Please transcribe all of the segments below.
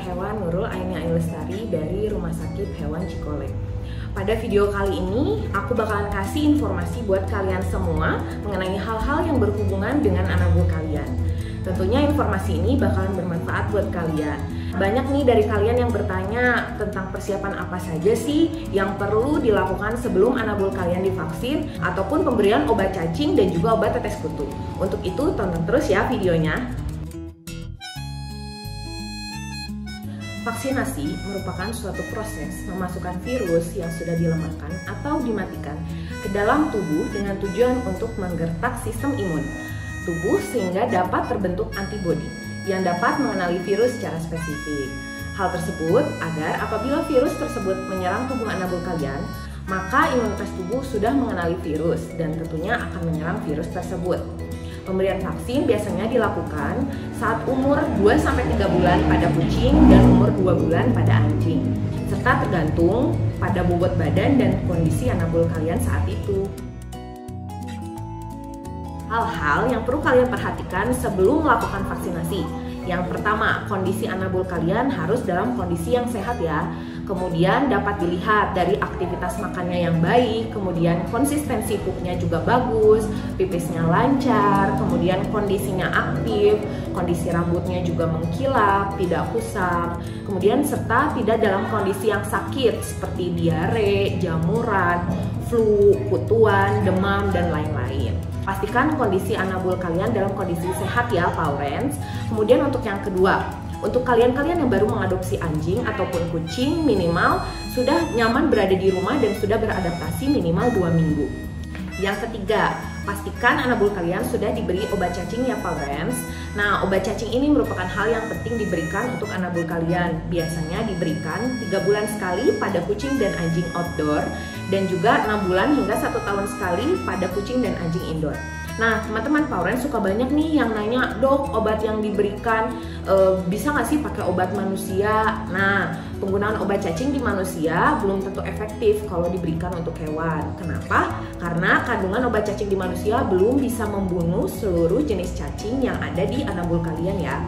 hewan Nurul Aini Lestari dari Rumah Sakit Hewan Cikolek. Pada video kali ini, aku bakalan kasih informasi buat kalian semua mengenai hal-hal yang berhubungan dengan anabul kalian. Tentunya informasi ini bakalan bermanfaat buat kalian. Banyak nih dari kalian yang bertanya tentang persiapan apa saja sih yang perlu dilakukan sebelum anabul kalian divaksin ataupun pemberian obat cacing dan juga obat tetes kutu. Untuk itu tonton terus ya videonya. Vaksinasi merupakan suatu proses memasukkan virus yang sudah dilemahkan atau dimatikan ke dalam tubuh dengan tujuan untuk menggertak sistem imun tubuh sehingga dapat terbentuk antibodi yang dapat mengenali virus secara spesifik. Hal tersebut agar apabila virus tersebut menyerang tubuh anabul kalian, maka imunitas tubuh sudah mengenali virus dan tentunya akan menyerang virus tersebut. Pemberian vaksin biasanya dilakukan saat umur 2-3 bulan pada kucing dan umur 2 bulan pada anjing, serta tergantung pada bobot badan dan kondisi anabul kalian saat itu. Hal-hal yang perlu kalian perhatikan sebelum melakukan vaksinasi. Yang pertama, kondisi anabul kalian harus dalam kondisi yang sehat ya. Kemudian dapat dilihat dari aktivitas makannya yang baik, kemudian konsistensi pupnya juga bagus, pipisnya lancar, kemudian kondisinya aktif, kondisi rambutnya juga mengkilap, tidak kusam, kemudian serta tidak dalam kondisi yang sakit seperti diare, jamuran, flu, kutuan, demam, dan lain-lain. Pastikan kondisi anabul kalian dalam kondisi sehat ya, Paurens. Kemudian untuk yang kedua, untuk kalian-kalian yang baru mengadopsi anjing ataupun kucing, minimal sudah nyaman berada di rumah dan sudah beradaptasi minimal 2 minggu. Yang ketiga, pastikan anabul kalian sudah diberi obat cacing ya, Paurens. Nah, obat cacing ini merupakan hal yang penting diberikan untuk anabul kalian. Biasanya diberikan 3 bulan sekali pada kucing dan anjing outdoor dan juga 6 bulan hingga 1 tahun sekali pada kucing dan anjing indoor. Nah, teman-teman Paurens suka banyak nih yang nanya, dok, obat yang diberikan bisa nggak sih pakai obat manusia? Nah, penggunaan obat cacing di manusia belum tentu efektif kalau diberikan untuk hewan. Kenapa? Karena kandungan obat cacing di manusia belum bisa membunuh seluruh jenis cacing yang ada di anabul kalian ya.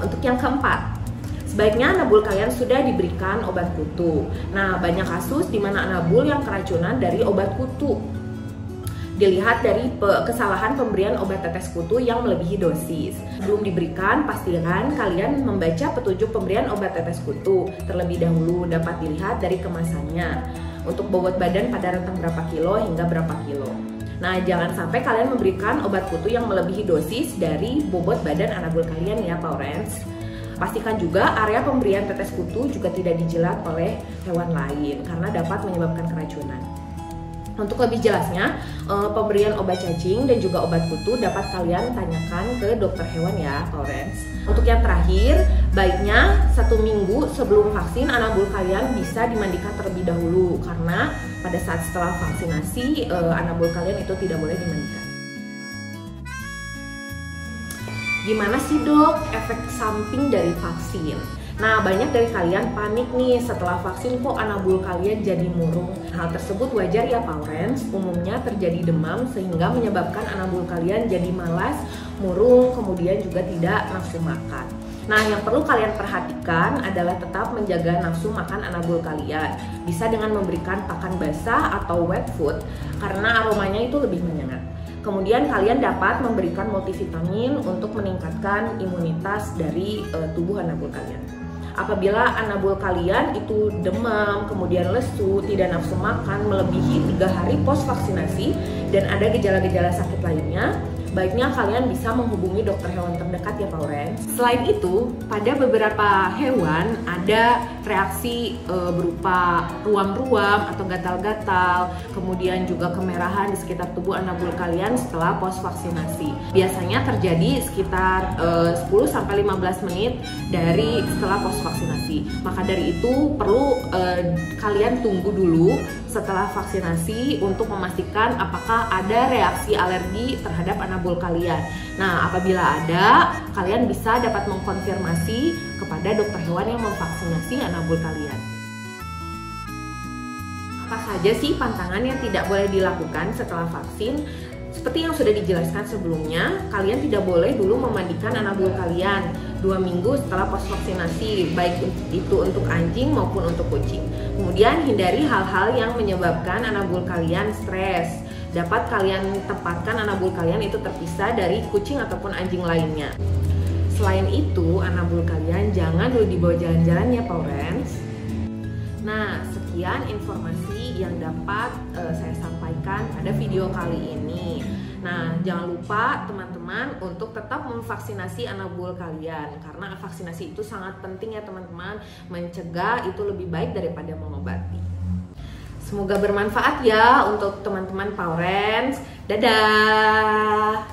Untuk yang keempat, sebaiknya anabul kalian sudah diberikan obat kutu. Nah, banyak kasus di mana anabul yang keracunan dari obat kutu. Dilihat dari kesalahan pemberian obat tetes kutu yang melebihi dosis. Sebelum diberikan, pastikan kalian membaca petunjuk pemberian obat tetes kutu terlebih dahulu. Dapat dilihat dari kemasannya untuk bobot badan pada rentang berapa kilo hingga berapa kilo. Nah, jangan sampai kalian memberikan obat kutu yang melebihi dosis dari bobot badan anabul kalian ya, Paurens. Pastikan juga area pemberian tetes kutu juga tidak dijilat oleh hewan lain karena dapat menyebabkan keracunan. Untuk lebih jelasnya, pemberian obat cacing dan juga obat kutu dapat kalian tanyakan ke dokter hewan ya, Paurens. Untuk yang terakhir, baiknya 1 minggu sebelum vaksin anabul kalian bisa dimandikan terlebih dahulu karena pada saat setelah vaksinasi anabul kalian itu tidak boleh dimandikan. Gimana sih dok efek samping dari vaksin? Nah, banyak dari kalian panik nih setelah vaksin kok anabul kalian jadi murung. Hal tersebut wajar ya, Paurens. Umumnya terjadi demam sehingga menyebabkan anabul kalian jadi malas, murung, kemudian juga tidak nafsu makan. Nah, yang perlu kalian perhatikan adalah tetap menjaga nafsu makan anabul kalian. Bisa dengan memberikan pakan basah atau wet food karena aromanya itu lebih menyengat. Kemudian kalian dapat memberikan multivitamin untuk meningkatkan imunitas dari tubuh anabul kalian. Apabila anabul kalian itu demam, kemudian lesu, tidak nafsu makan melebihi 3 hari pos vaksinasi dan ada gejala-gejala sakit lainnya, baiknya kalian bisa menghubungi dokter hewan terdekat ya, Paurens. Selain itu, pada beberapa hewan ada reaksi berupa ruam-ruam atau gatal-gatal, kemudian juga kemerahan di sekitar tubuh anabul kalian setelah pos vaksinasi. Biasanya terjadi sekitar 10-15 menit dari setelah pos vaksinasi. Maka dari itu perlu kalian tunggu dulu setelah vaksinasi untuk memastikan apakah ada reaksi alergi terhadap anabul kalian. Nah, apabila ada, kalian bisa dapat mengkonfirmasi kepada dokter hewan yang memvaksinasi anabul kalian. Apa saja sih pantangan yang tidak boleh dilakukan setelah vaksin? Seperti yang sudah dijelaskan sebelumnya, kalian tidak boleh dulu memandikan anabul kalian 2 minggu setelah pos vaksinasi, baik itu untuk anjing maupun untuk kucing. Kemudian hindari hal-hal yang menyebabkan anabul kalian stres. Dapat kalian tempatkan anabul kalian itu terpisah dari kucing ataupun anjing lainnya. Selain itu, anabul kalian jangan dulu dibawa jalan-jalan ya Paurens. Nah, sekian informasi yang dapat saya sampaikan pada video kali ini. Nah, jangan lupa teman-teman untuk tetap memvaksinasi anabul kalian, karena vaksinasi itu sangat penting ya teman-teman. Mencegah itu lebih baik daripada mengobati. Semoga bermanfaat ya untuk teman-teman Paurens. Dadah.